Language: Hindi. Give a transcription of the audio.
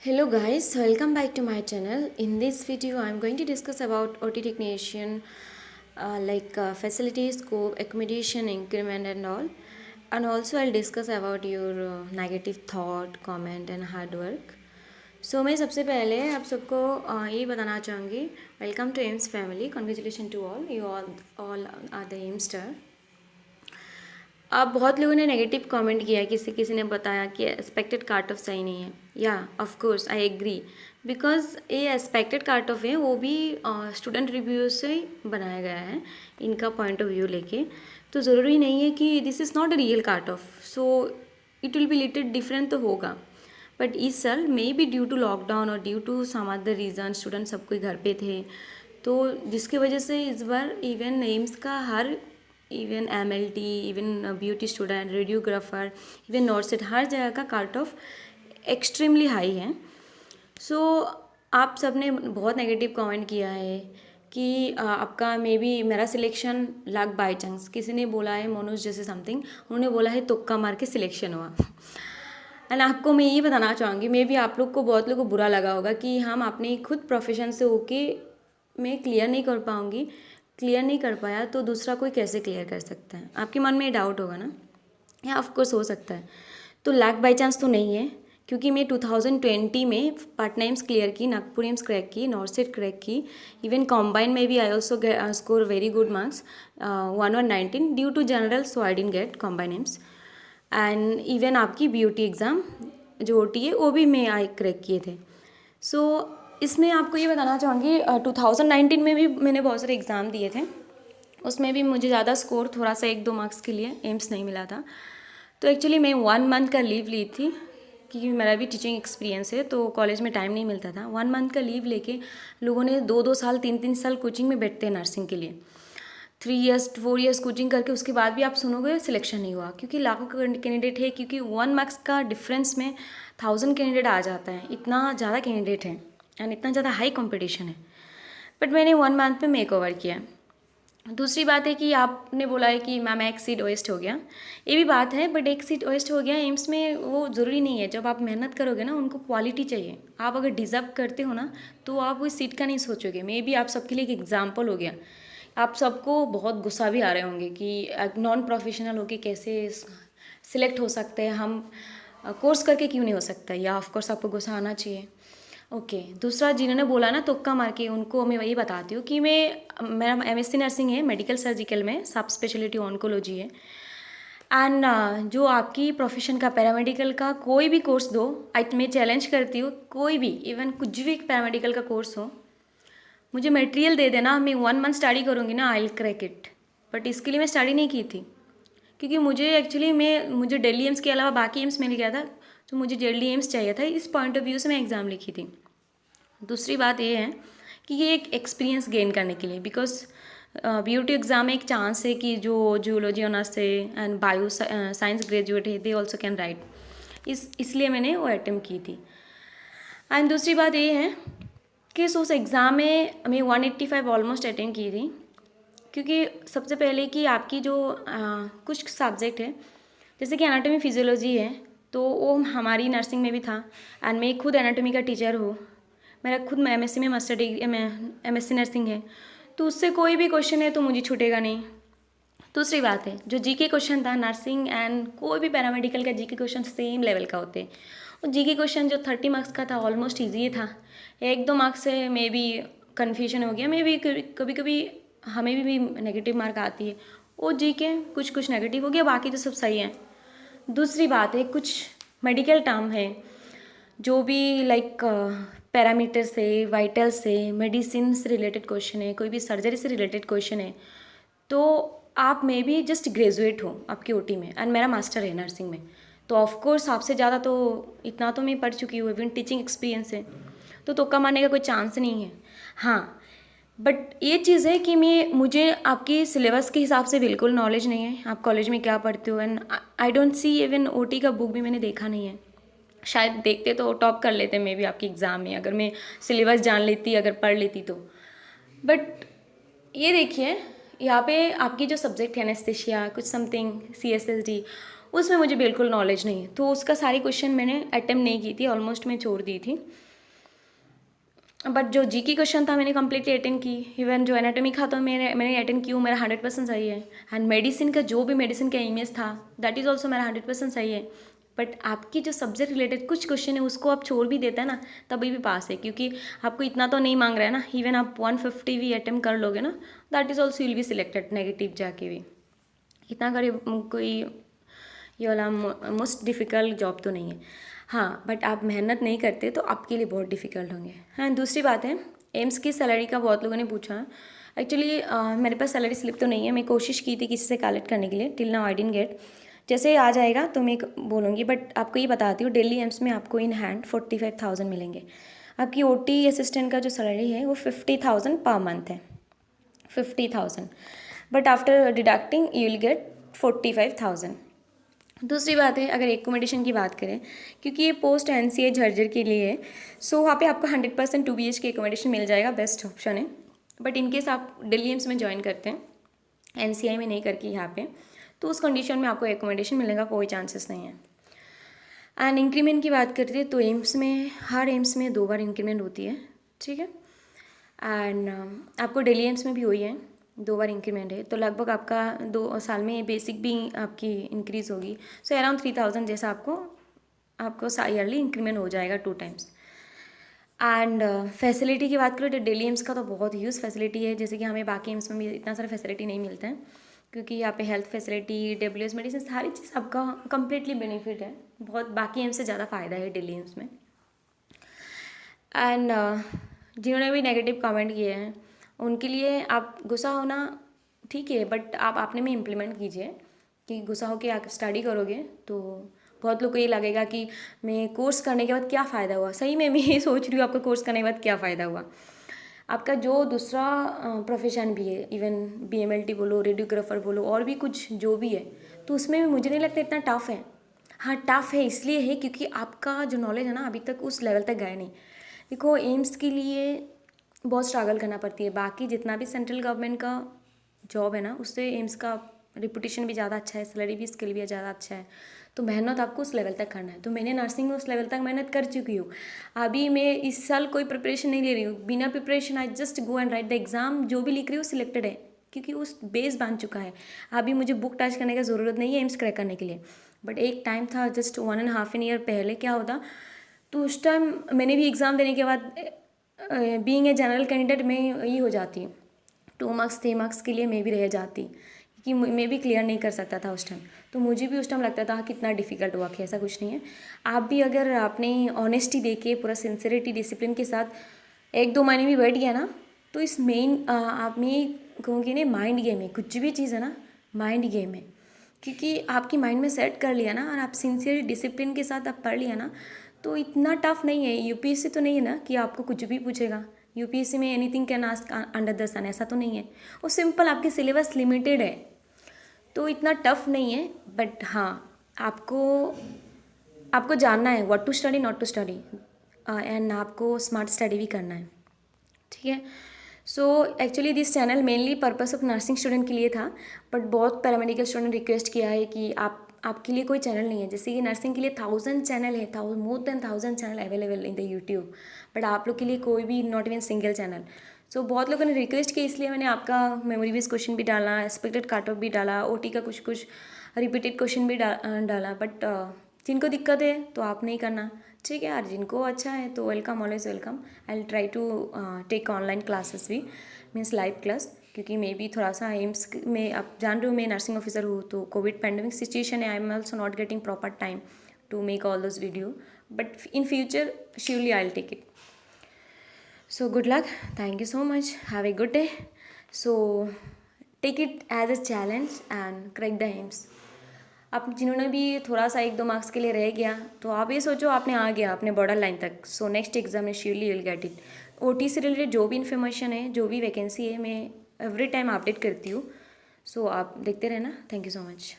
Hello guys, welcome back to my channel. In this video, I'm going to discuss about OT technician, facility, scope, accommodation, increment and all. And also I'll discuss about your negative thought, comment and hard work. So मैं सबसे पहले आप सबको यही बताना चाहूँगी, welcome to AIIMS family, congratulation to all, you all are the AIIMSer. अब बहुत लोगों ने नेगेटिव कमेंट किया, किसी किसी ने बताया कि एक्सपेक्टेड काट ऑफ सही नहीं है। या of course I agree, because ये एक्सपेक्टेड काट ऑफ है वो भी स्टूडेंट रिव्यू से बनाया गया है, इनका पॉइंट ऑफ व्यू लेके। तो ज़रूरी नहीं है कि this is not a real cut off, so it will be little different तो होगा। बट इस साल may be due to lockdown और due to some other reason student सब कोई घर पे थे, तो जिसकी वजह से इस बार इवन एम्स का हर even MLT, even beauty student, radiographer, even NORCET, हर जगह का काट ऑफ एक्सट्रीमली हाई है। सो आप सब ने बहुत नेगेटिव कमेंट किया है कि आपका मे बी मेरा सिलेक्शन लग बाई चांस, किसी ने बोला है मनोज जैसे समथिंग, उन्होंने बोला है तुक्का मार के सिलेक्शन हुआ। एंड आपको मैं ये बताना चाहूँगी, मे बी आप लोग को बहुत लोगों को बुरा लगा होगा कि हम अपने खुद प्रोफेशन से होके मैं क्लियर नहीं कर पाऊँगी, क्लियर नहीं कर पाया तो दूसरा कोई कैसे क्लियर कर सकता है, आपके मन में ये डाउट होगा ना। या ऑफकोर्स हो सकता है, तो लैक बाई चांस तो नहीं है, क्योंकि मैं 2020 में पटना एम्स क्लियर की, नागपुर एम्स क्रैक की, नॉर्सेट क्रैक की, इवन कॉम्बाइन में भी I also score very good marks 119 due to general, so I didn't get combine AIIMS. And even आपकी ब्यूटी एग्ज़ाम जो OT है वो भी मैं आई क्रैक किए थे। सो इसमें आपको ये बताना चाहूँगी 2019 में भी मैंने बहुत सारे एग्ज़ाम दिए थे, उसमें भी मुझे ज़्यादा स्कोर थोड़ा सा 1-2 मार्क्स के लिए एम्स नहीं मिला था। तो एक्चुअली मैं 1 मंथ का लीव ली थी, क्योंकि मेरा भी टीचिंग एक्सपीरियंस है तो कॉलेज में टाइम नहीं मिलता था। 1 मंथ का लीव लेके लोगों ने 2-2 साल 3-3 साल कोचिंग में बैठते हैं नर्सिंग के लिए, 3 ईयर्स 4 ईयर्स कोचिंग करके उसके बाद भी आप सुनोगे सिलेक्शन नहीं हुआ, क्योंकि लाखों कैंडिडेट है, क्योंकि 1 मार्क्स का डिफरेंस में 1000 कैंडिडेट आ जाता है, इतना ज़्यादा कैंडिडेट है एंड इतना ज़्यादा हाई कंपटीशन है। बट मैंने 1 मंथ में मेक ओवर किया। दूसरी बात है कि आपने बोला है कि मैम एक सीट वेस्ट हो गया, ये भी बात है, बट एक सीट वेस्ट हो गया एम्स में वो ज़रूरी नहीं है। जब आप मेहनत करोगे ना, उनको क्वालिटी चाहिए, आप अगर डिज़र्व करते हो ना तो आप वो सीट का नहीं सोचोगे। मे बी आप सबके लिए एक एग्जाम्पल हो गया। आप सबको बहुत गुस्सा भी आ रहे होंगे कि नॉन प्रोफेशनल होके कैसे सिलेक्ट हो सकते हैं, हम कोर्स करके क्यों नहीं हो सकता, या ऑफकोर्स आपको गुस्सा आना चाहिए। ओके दूसरा जिन्होंने बोला ना तुक्का मार के, उनको मैं वही बताती हूँ कि मेरा MSc नर्सिंग है, मेडिकल सर्जिकल में, सब स्पेशलिटी ऑन्कोलॉजी है। एंड जो आपकी प्रोफेशन का पैरामेडिकल का कोई भी कोर्स दो, मैं चैलेंज करती हूँ, कोई भी इवन कुछ भी पैरामेडिकल का कोर्स हो, मुझे मटेरियल दे देना, मैं 1 मंथ स्टडी करूँगी ना, I will crack it. But इसके लिए मैं स्टडी नहीं की थी, क्योंकि मुझे दिल्ली एम्स के अलावा बाकी एम्स मिल गया था, तो मुझे दिल्ली एम्स चाहिए था, इस पॉइंट ऑफ व्यू से मैं एग्ज़ाम लिखी थी। दूसरी बात ये है कि ये एक एक्सपीरियंस गेन करने के लिए, बिकॉज ब्यूटी एग्ज़ाम में एक चांस है कि जो जूलॉजी ऑनर्स है एंड बायो साइंस ग्रेजुएट है, दे ऑल्सो कैन राइट, इसलिए मैंने वो अटैम्प्ट की थी। एंड दूसरी बात ये है कि उस एग्ज़ाम में मैं 185 ऑलमोस्ट अटैम्प्ट की थी, क्योंकि सबसे पहले कि आपकी जो कुछ सब्जेक्ट है, जैसे कि एनाटॉमी फिजियोलॉजी है, तो वो हमारी नर्सिंग में भी था। एंड मैं खुद एनाटॉमी का टीचर हूँ, मेरा खुद MSc में मास्टर डिग्री MSc नर्सिंग है, तो उससे कोई भी क्वेश्चन है तो मुझे छूटेगा नहीं। दूसरी बात है, जो GK क्वेश्चन था नर्सिंग एंड कोई भी पैरामेडिकल का GK क्वेश्चन सेम लेवल का होते हैं। वो GK क्वेश्चन जो 30 मार्क्स का था ऑलमोस्ट ईजी था, 1-2 मार्क्स से मे बी कन्फ्यूजन हो गया, मे बी कभी कभी हमें भी नेगेटिव मार्क आती है, वो GK कुछ कुछ नेगेटिव हो गया, बाकी तो सब सही है। दूसरी बात है, कुछ मेडिकल टर्म है जो भी लाइक पैरामीटर से, वाइटल से, मेडिसिन से रिलेटेड क्वेश्चन है, कोई भी सर्जरी से रिलेटेड क्वेश्चन है, तो आप मे भी जस्ट ग्रेजुएट हो आपकी OT में एंड मेरा मास्टर है नर्सिंग में, तो ऑफकोर्स आपसे ज़्यादा तो इतना तो मैं पढ़ चुकी हूँ, इवन टीचिंग एक्सपीरियंस है, तो तुक्का मारने का कोई चांस नहीं है। हाँ, बट ये चीज़ है कि मुझे आपकी सिलेबस के हिसाब से बिल्कुल नॉलेज नहीं है, आप कॉलेज में क्या पढ़ते हो, and I don't see, even OT का बुक भी मैंने देखा नहीं है। शायद देखते तो टॉप कर लेते मे भी आपकी एग्ज़ाम में, अगर मैं सिलेबस जान लेती, अगर पढ़ लेती तो। बट ये देखिए, यहाँ पे आपकी जो सब्जेक्ट है एनेस्थेशिया कुछ समथिंग CSSD, उसमें मुझे बिल्कुल नॉलेज नहीं है, तो उसका सारी क्वेश्चन मैंने अटेम्प्ट नहीं की थी, ऑलमोस्ट मैं छोड़ दी थी। बट जो जी की क्वेश्चन था मैंने कम्प्लीटली अटेंड की। इवन जो एनाटॉमी था तो मैंने अटेंड की, मेरा 100% सही है। एंड मेडिसिन का जो भी मेडिसिन का इमेज था दैट इज़ ऑल्सो मेरा 100% सही है। बट आपकी जो सब्जेक्ट रिलेटेड कुछ क्वेश्चन है उसको आप छोड़ भी देते हैं ना, तभी भी पास है, क्योंकि आपको इतना तो नहीं मांग रहा है ना। इवन आप 150 भी अटेम्प्ट कर लोगे ना, that is also will be selected negative जाके भी। इतना करे कोई ये वाला मोस्ट डिफ़िकल्ट जॉब तो नहीं है। हाँ, बट आप मेहनत नहीं करते तो आपके लिए बहुत डिफ़िकल्ट होंगे। हाँ, दूसरी बात है, एम्स की सैलरी का बहुत लोगों ने पूछा। एक्चुअली मेरे पास सैलरी स्लिप तो नहीं है, मैं कोशिश की थी किसी से कलेक्ट करने के लिए, till now I didn't gate. जैसे ही आ जाएगा तो मैं बोलूँगी, बट आपको ये बताती हूँ दिल्ली एम्स में आपको इन हैंड 45,000 मिलेंगे। आपकी ओटी असिस्टेंट का जो सैलरी है वो 50,000 पर मंथ है, 50,000, but after deducting you will get 45,000। दूसरी बात है, अगर एकोमोडेशन की बात करें, क्योंकि ये पोस्ट एनसीए झज्जर के लिए है, सो वहाँ पे आपको 100% 2 BHK एकोमोडेशन मिल जाएगा, बेस्ट ऑप्शन है। बट इनकेस आप दिल्ली एम्स में ज्वाइन करते हैं, एनसीआई में नहीं करके यहाँ पे, तो उस कंडीशन में आपको एकोमोडेशन मिलने का कोई चांसेस नहीं है। एंड इंक्रीमेंट की बात करते हैं तो एम्स में, हर एम्स में 2 बार इंक्रीमेंट होती है, ठीक है। एंड आपको दिल्ली एम्स में भी हुई है, 2 बार इंक्रीमेंट है, तो लगभग आपका 2 साल में बेसिक भी आपकी इंक्रीज़ होगी। सो अराउंड 3,000 जैसा आपको ईयरली इंक्रीमेंट हो जाएगा 2 टाइम्स। एंड फैसिलिटी की बात करें तो दिल्ली एम्स का तो बहुत ह्यूज फैसिलिटी है, जैसे कि हमें बाकी एम्स में भी इतना सारा फैसिलिटी नहीं मिलता है, क्योंकि यहाँ पे हेल्थ फैसिलिटी, WS मेडिसिन, सारी चीज़ आपका कम्प्लीटली बेनिफिट है। बहुत बाकी एम्स से ज़्यादा फ़ायदा है दिल्ली एम्स में। एंड जिन्होंने भी नेगेटिव कमेंट किए हैं उनके लिए आप गुस्सा होना ठीक है, बट आप अपने में इम्प्लीमेंट कीजिए कि गुस्सा होकर आप स्टडी करोगे तो बहुत लोग को ये लगेगा कि मैं कोर्स करने के बाद क्या फ़ायदा हुआ। सही में मैं ये सोच रही हूँ आपका कोर्स करने के बाद क्या फ़ायदा हुआ। आपका जो दूसरा प्रोफेशन भी है, इवन BMLT बोलो, रेडियोग्राफर बोलो, और भी कुछ जो भी है, तो उसमें भी मुझे नहीं लगता इतना टफ है। हाँ, टफ है इसलिए है क्योंकि आपका जो नॉलेज है ना अभी तक उस लेवल तक गए नहीं। देखो, एम्स के लिए बहुत स्ट्रगल करना पड़ती है, बाकी जितना भी सेंट्रल गवर्नमेंट का जॉब है ना उससे एम्स का रिपुटेशन भी ज़्यादा अच्छा है, सैलरी भी इसके लिए भी ज़्यादा अच्छा है। तो मेहनत आपको उस लेवल तक करना है। तो मैंने नर्सिंग में उस लेवल तक मेहनत कर चुकी हूँ। अभी मैं इस साल कोई प्रिपरेशन नहीं ले रही हूँ, बिना preparation I just go and right the exam, जो भी लिख रही हूँ सिलेक्टेड है, क्योंकि उस बेस बन चुका है। अभी मुझे बुक टच करने की ज़रूरत नहीं है एम्स क्रैक करने के लिए। बट एक टाइम था जस्ट 1.5 ईयर पहले क्या होता, तो उस टाइम मैंने भी एग्ज़ाम देने के बाद बीइंग ए जनरल कैंडिडेट में यही हो जाती, 2 मार्क्स 3 मार्क्स के लिए मैं भी रह जाती, कि मैं भी क्लियर नहीं कर सकता था उस टाइम। तो मुझे भी उस टाइम लगता था कितना डिफ़िकल्ट हुआ कि ऐसा कुछ नहीं है। आप भी अगर अपनी ऑनेस्टी दे के पूरा सिंसियरिटी डिसिप्लिन के साथ 1-2 महीने भी बैठ गया ना, तो इस मेन आप में कहूँगी ना, माइंड गेम है, कुछ भी चीज़ है ना माइंड गेम है, क्योंकि आपकी माइंड में सेट कर लिया ना और आप सिंसियर डिसिप्लिन के साथ आप पढ़ लिया ना, तो इतना टफ नहीं है। यूपीएससी तो नहीं है ना कि आपको कुछ भी पूछेगा, यूपीएससी में anything can ask under the sun, ऐसा तो नहीं है। वो सिंपल आपके सिलेबस लिमिटेड है, तो इतना टफ नहीं है। बट हाँ, आपको जानना है what to study, not to study, and आपको स्मार्ट स्टडी भी करना है, ठीक है। So actually this channel mainly purpose of nursing student के लिए था, बट बहुत पैरामेडिकल स्टूडेंट रिक्वेस्ट किया है कि आपके लिए कोई चैनल नहीं है। जैसे कि नर्सिंग के लिए 1000 चैनल है, more than 1000 channel available in the YouTube, but आप लोग के लिए कोई भी नॉट इवन सिंगल चैनल। सो बहुत लोगों ने रिक्वेस्ट की, इसलिए मैंने आपका मेमोरी बेस्ड क्वेश्चन भी डाला, एक्सपेक्टेड काट ऑफ भी डाला, ओटी का कुछ कुछ रिपीटेड क्वेश्चन भी डाला। बट जिनको दिक्कत है तो आप नहीं करना, ठीक है यार। जिनको अच्छा है तो welcome, always welcome. I will try to take online classes भी, मीन्स लाइव क्लास, क्योंकि मैं भी थोड़ा सा एम्स में, आप जान रहे हो मैं नर्सिंग ऑफिसर हूँ, तो कोविड पैंडमिक सिचुएशन है, I am also not getting proper time to make all those video, but in future surely I will take it. So good luck, thank you so much, have a good day. So take it as a challenge and crack the aims. आप जिन्होंने भी थोड़ा सा 1-2 मार्क्स के लिए रह गया, तो आप ये सोचो आपने आ गया अपने बॉर्डर लाइन तक, सो नेक्स्ट एग्जाम में surely will get it. OT से रिलेटेड जो भी इन्फॉर्मेशन है, जो भी वैकेंसी है, मैं एवरी टाइम अपडेट करती हूँ, सो आप देखते रहना। Thank you so much.